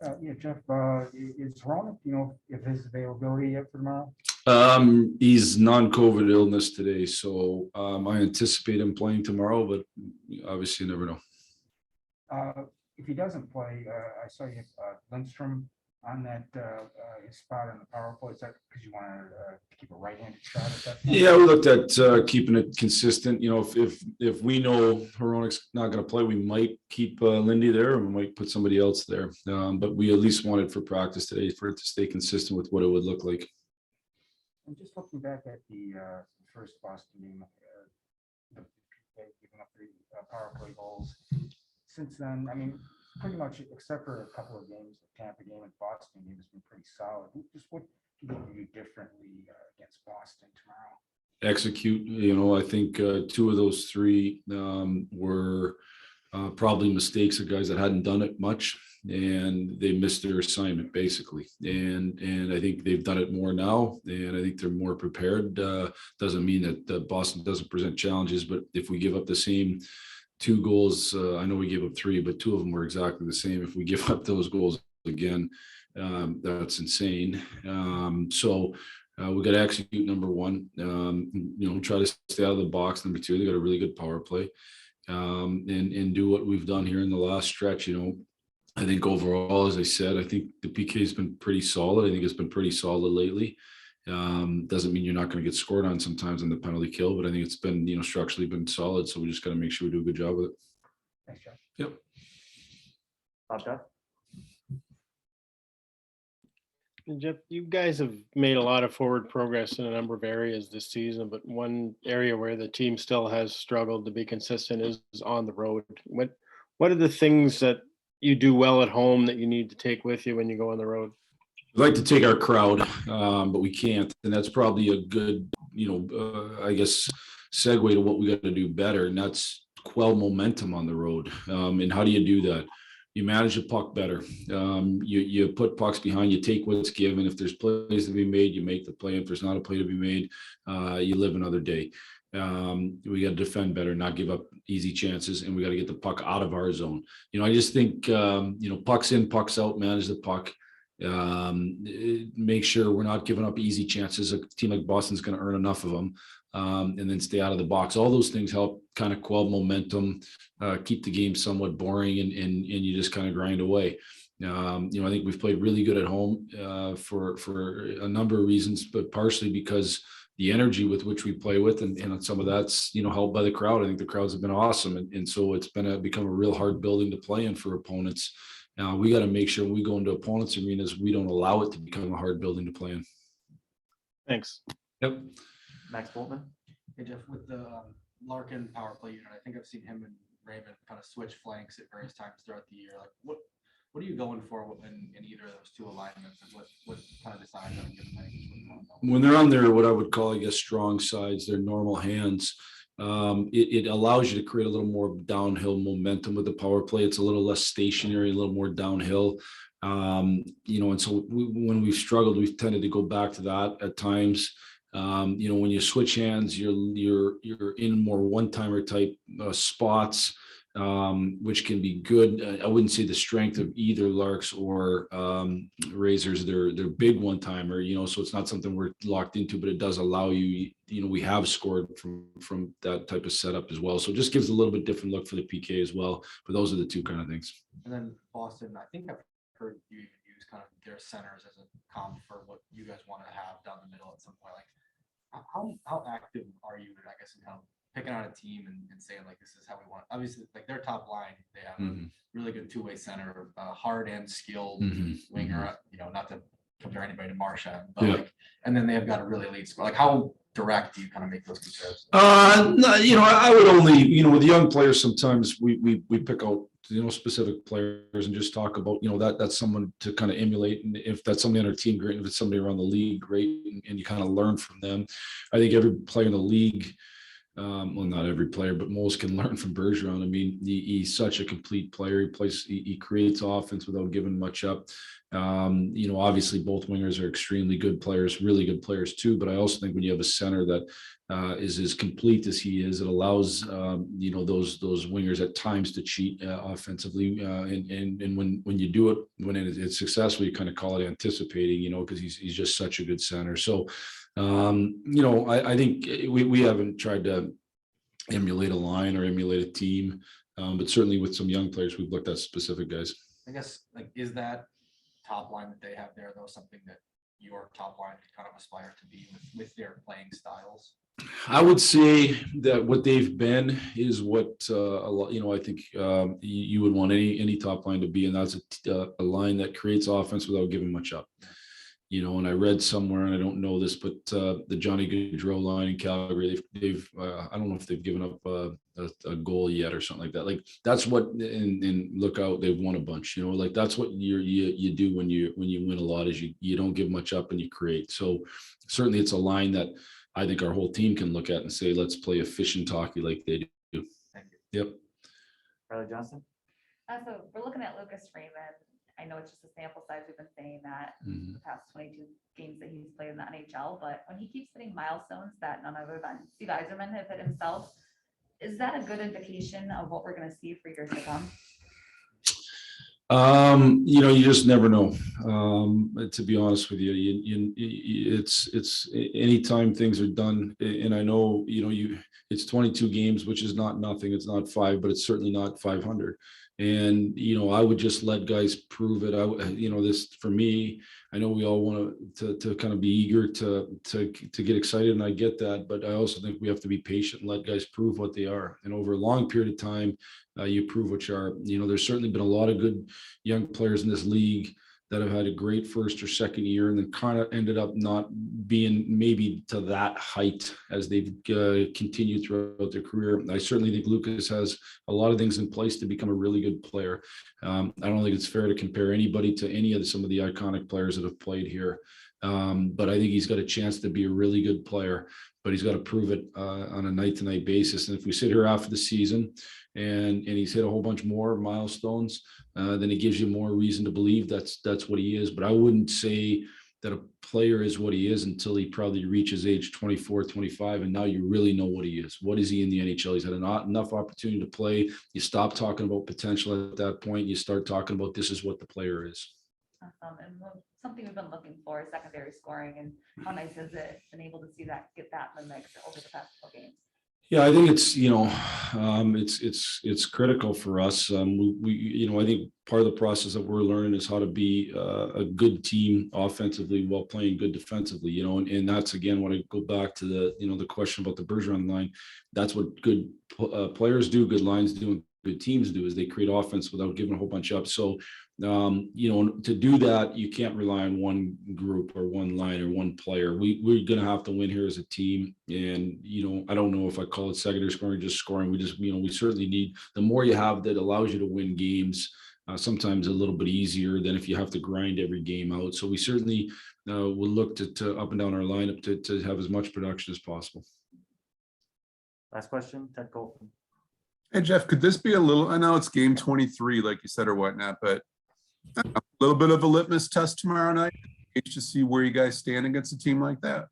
Yeah, Jeff, is Ron, if his availability yet for tomorrow? He's non-COVID illness today, so I anticipate him playing tomorrow, but obviously you never know. If he doesn't play, I saw you, Lindstrom on that, his spot on the power play. Is that because you want to keep a right-handed shot at that point? Yeah, we looked at keeping it consistent. If we know Hronik's not going to play, we might keep Lindy there, or we might put somebody else there. But we at least wanted for practice today for it to stay consistent with what it would look like. I'm just looking back at the first Boston game, giving up the power play goals. Since then, I mean, pretty much except for a couple of games, the Tampa game and Boston game has been pretty solid. Just what can you do differently against Boston tomorrow? Execute. I think two of those three were probably mistakes of guys that hadn't done it much, and they missed their assignment basically. And I think they've done it more now, and I think they're more prepared. Doesn't mean that Boston doesn't present challenges, but if we give up the same two goals, I know we gave up three, but two of them were exactly the same. If we give up those goals again, that's insane. So we got to execute number one. Try to stay out of the box. Number two, they got a really good power play. And do what we've done here in the last stretch. I think overall, as I said, I think the PK has been pretty solid. I think it's been pretty solid lately. Doesn't mean you're not going to get scored on sometimes in the penalty kill, but I think it's been, structurally been solid. So we just got to make sure we do a good job with it. Thanks, Jeff. Yep. Jeff? Jeff, you guys have made a lot of forward progress in a number of areas this season, but one area where the team still has struggled to be consistent is on the road. What are the things that you do well at home that you need to take with you when you go on the road? We'd like to take our crowd, but we can't. And that's probably a good, I guess, segue to what we got to do better. And that's quell momentum on the road. And how do you do that? You manage the puck better. You put pucks behind, you take what's given. If there's plays to be made, you make the play. If there's not a play to be made, you live another day. We got to defend better, not give up easy chances, and we got to get the puck out of our zone. I just think, pucks in, pucks out, manage the puck. Make sure we're not giving up easy chances. A team like Boston's going to earn enough of them, and then stay out of the box. All those things help kind of quell momentum, keep the game somewhat boring, and you just kind of grind away. I think we've played really good at home for a number of reasons, but partially because the energy with which we play with, and some of that's helped by the crowd. I think the crowds have been awesome, and so it's become a real hard building to play in for opponents. Now we got to make sure when we go into opponents' arenas, we don't allow it to become a hard building to play in. Thanks. Yep. Max Boltman? Hey Jeff, with the Larkin power play unit, I think I've seen him and Raymond kind of switch flanks at various times throughout the year. Like, what are you going for in either of those two alignments, and what kind of decides on a given night? When they're on their, what I would call, I guess, strong sides, their normal hands, it allows you to create a little more downhill momentum with the power play. It's a little less stationary, a little more downhill. And so when we've struggled, we've tended to go back to that at times. When you switch hands, you're in more one-timer type spots, which can be good. I wouldn't say the strength of either Larks or Razors. They're big one-timer, so it's not something we're locked into, but it does allow you. We have scored from that type of setup as well. So it just gives a little bit different look for the PK as well. But those are the two kind of things. And then Boston, I think I've heard you even use kind of their centers as a comp for what you guys want to have down the middle at some point. Like, how active are you, I guess, in kind of picking out a team and saying, like, this is how we want? Obviously, like, their top line, they have a really good two-way center, hard and skilled winger. Not to compare anybody to Marchand, but like, and then they've got a really elite score. Like, how direct do you kind of make those comparisons? No, I would only, with young players, sometimes we pick out specific players and just talk about that's someone to kind of emulate, and if that's somebody on our team, great. If it's somebody around the league, great, and you kind of learn from them. I think every player in the league, well, not every player, but most can learn from Bergeron. I mean, he's such a complete player. He creates offense without giving much up. Obviously both wingers are extremely good players, really good players too. But I also think when you have a center that is as complete as he is, it allows those wingers at times to cheat offensively. And when you do it, when it's successful, you kind of call it anticipating, because he's just such a good center. So I think we haven't tried to emulate a line or emulate a team, but certainly with some young players, we've looked at specific guys. I guess, like, is that top line that they have there, though, something that your top line could kind of aspire to be with their playing styles? I would say that what they've been is what a lot, I think you would want any top line to be, and that's a line that creates offense without giving much up. And I read somewhere, and I don't know this, but the Johnny Gaudreau line in Calgary, they've I don't know if they've given up a goal yet or something like that. Like that's what, and look out, they've won a bunch. Like that's what you do when you win a lot, is you don't give much up and you create. So certainly it's a line that I think our whole team can look at and say, let's play efficient hockey like they do. Thank you. Yep. Riley Johnson. So we're looking at Lucas Freeman. I know it's just a sample size. We've been saying that the past 22 games that he's played in the NHL, but when he keeps hitting milestones that none other than Steve Yzerman have hit himself, is that a good indication of what we're going to see for years to come? You just never know. To be honest with you, it's anytime things are done, and I know, it's 22 games, which is not nothing. It's not 5, but it's certainly not 500. And, I would just let guys prove it. This for me, I know we all want to kind of be eager to get excited, and I get that, but I also think we have to be patient and let guys prove what they are. And over a long period of time, you prove what you are. There's certainly been a lot of good young players in this league that have had a great first or second year and then kind of ended up not being maybe to that height as they've continued throughout their career. I certainly think Lucas has a lot of things in place to become a really good player. I don't think it's fair to compare anybody to any of some of the iconic players that have played here. But I think he's got a chance to be a really good player, but he's got to prove it on a night-to-night basis. And if we sit here after the season and he's hit a whole bunch more milestones, then it gives you more reason to believe that's what he is. But I wouldn't say that a player is what he is until he probably reaches age 24, 25. And now you really know what he is. What is he in the NHL? He's had enough opportunity to play. You stop talking about potential at that point. You start talking about this is what the player is. Awesome. And something we've been looking for is secondary scoring, and how nice is it been able to see that, get that in the mix over the past couple games? Yeah, I think it's it's critical for us. I think part of the process that we're learning is how to be a good team offensively while playing good defensively. And that's again when I go back to the question about the Bergeron line. That's what good players do, good lines do, and good teams do, is they create offense without giving a whole bunch up. So to do that, you can't rely on one group or one line or one player. We're going to have to win here as a team. And, I don't know if I call it secondary scoring, just scoring. We just, we certainly need, the more you have that allows you to win games, sometimes a little bit easier than if you have to grind every game out. So we certainly will look to up and down our lineup to have as much production as possible. Last question, Ted Colton. Hey, Jeff, could this be a little, I know it's game 23, like you said, or whatnot, but a little bit of a litmus test tomorrow night to see where you guys stand against a team like that?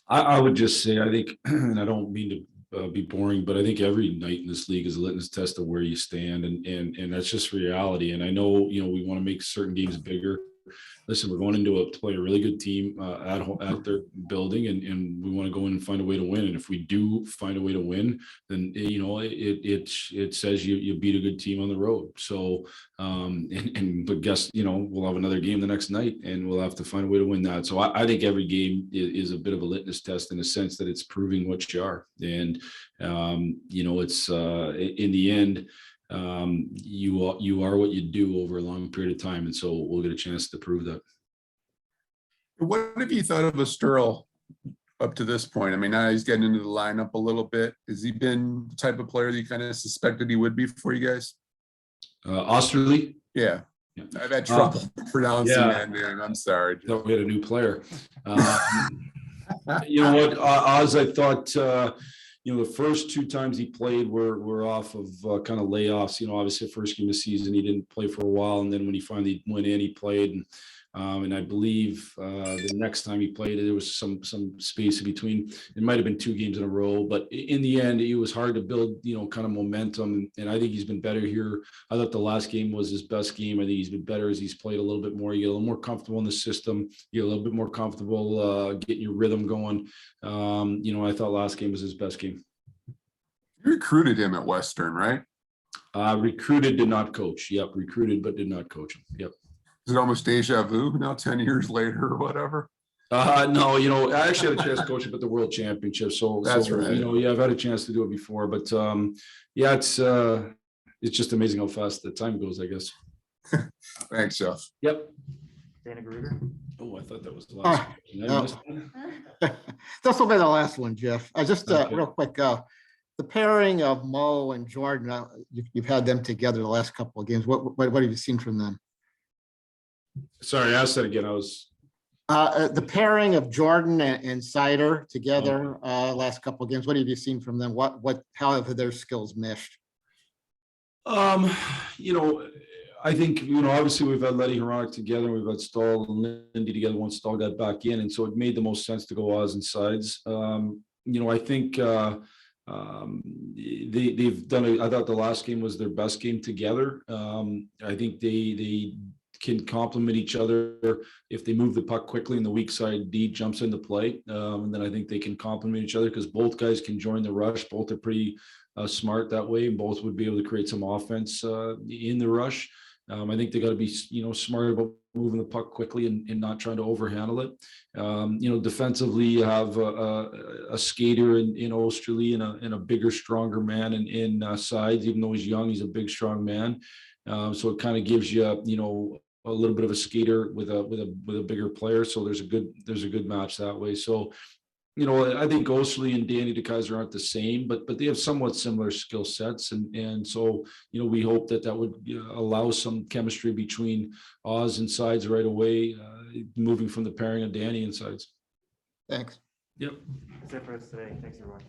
I would just say, I think, and I don't mean to be boring, but I think every night in this league is a litmus test of where you stand, and that's just reality. And I know, we want to make certain games bigger. Listen, we're going into to play a really good team at their building, and we want to go in and find a way to win. And if we do find a way to win, then it says you beat a good team on the road. So but guess we'll have another game the next night, and we'll have to find a way to win that. So I think every game is a bit of a litmus test in a sense that it's proving what you are. And it's in the end, you are what you do over a long period of time, and so we'll get a chance to prove that. What have you thought of Sturl up to this point? I mean, now he's getting into the lineup a little bit. Has he been the type of player that you kind of suspected he would be for you guys? Osterley? Yeah. I've had trouble pronouncing that name. I'm sorry. We had a new player. You know what, Oz, I thought the first 2 times he played were off of kind of layoffs. Obviously the first game of the season, he didn't play for a while. And then when he finally went in, he played. And I believe the next time he played, there was some space in between. It might have been 2 games in a row, but in the end, it was hard to build, kind of momentum. And I think he's been better here. I thought the last game was his best game. I think he's been better as he's played a little bit more. You get a little more comfortable in the system. You get a little bit more comfortable getting your rhythm going. I thought last game was his best game. You recruited him at Western, right? Recruited, did not coach. Yep, recruited, but did not coach him. Yep. Is it almost deja vu now, 10 years later or whatever? No, I actually had a chance to coach him at the World Championship. That's right. Yeah, I've had a chance to do it before, but yeah, it's just amazing how fast the time goes, I guess. Thanks, Jeff. Yep. Dana Gruder. Oh, I thought that was the last question. Did I miss one? This will be the last one, Jeff. Just Okay. real quick, the pairing of Mo and Jordan, you've had them together the last couple of games. What have you seen from them? Sorry, ask that again. I was. The pairing of Jordan and Sider together last couple of games. What have you seen from them? How have their skills meshed? I think, obviously we've had Letty Hronik together, we've had Stahl and Lindy together once Stahl got back in. And so it made the most sense to go Oz and Sides. I think they've done, I thought the last game was their best game together. I think they can complement each other if they move the puck quickly and the weak side D jumps into play. And then I think they can complement each other because both guys can join the rush. Both are pretty smart that way. And both would be able to create some offense in the rush. I think they got to be, smart about moving the puck quickly and not trying to overhandle it. Defensively, you have a skater in Osterley and a bigger, stronger man in Sides. Even though he's young, he's a big, strong man. So it kind of gives you, a little bit of a skater with a bigger player. So there's a good match that way. So, I think Osterley and Danny DeKaiser aren't the same, but they have somewhat similar skill sets. And so, we hope that would allow some chemistry between Oz and Sides right away, moving from the pairing of Danny and Sides. Thanks. Yep. That's it for us today. Thanks, everyone.